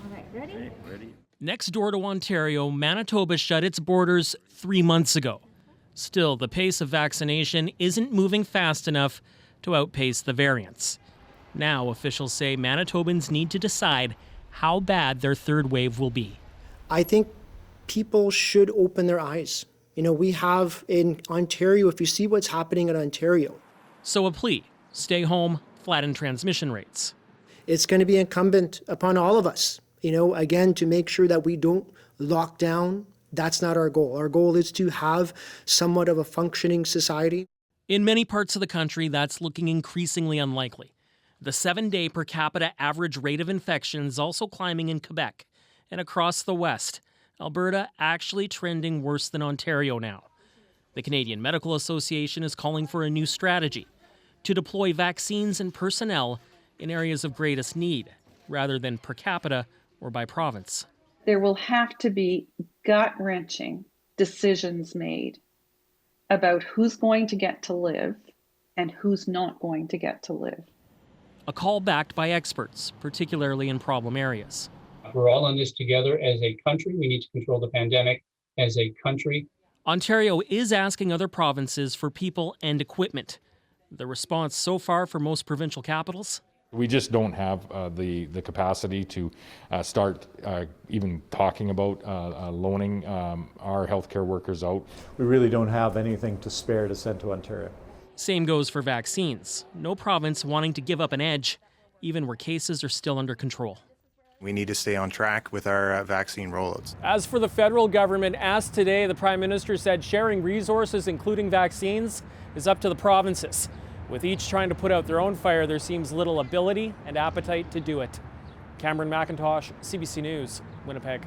All right, ready? Okay, ready. Next door to Ontario, Manitoba shut its borders 3 months ago. Still, the pace of vaccination isn't moving fast enough to outpace the variants. Now, officials say Manitobans need to decide how bad their third wave will be. I think people should open their eyes. You know, we have in Ontario, if you see what's happening in Ontario. So a plea, stay home, flatten transmission rates. It's going to be incumbent upon all of us, you know, again, to make sure that we don't lock down. That's not our goal. Our goal is to have somewhat of a functioning society. In many parts of the country, that's looking increasingly unlikely. The 7-day per capita average rate of infection is also climbing in Quebec and across the West. Alberta actually trending worse than Ontario now. The Canadian Medical Association is calling for a new strategy to deploy vaccines and personnel in areas of greatest need, rather than per capita or by province. There will have to be gut-wrenching decisions made about who's going to get to live and who's not going to get to live. A call backed by experts, particularly in problem areas. We're all in this together as a country. We need to control the pandemic as a country. Ontario is asking other provinces for people and equipment. The response so far for most provincial capitals? We just don't have the capacity to start even talking about loaning our healthcare workers out. We really don't have anything to spare to send to Ontario. Same goes for vaccines. No province wanting to give up an edge, even where cases are still under control. We need to stay on track with our vaccine rollouts. As for the federal government, asked today, the Prime Minister said sharing resources, including vaccines, is up to the provinces. With each trying to put out their own fire, there seems little ability and appetite to do it. Cameron McIntosh, CBC News, Winnipeg.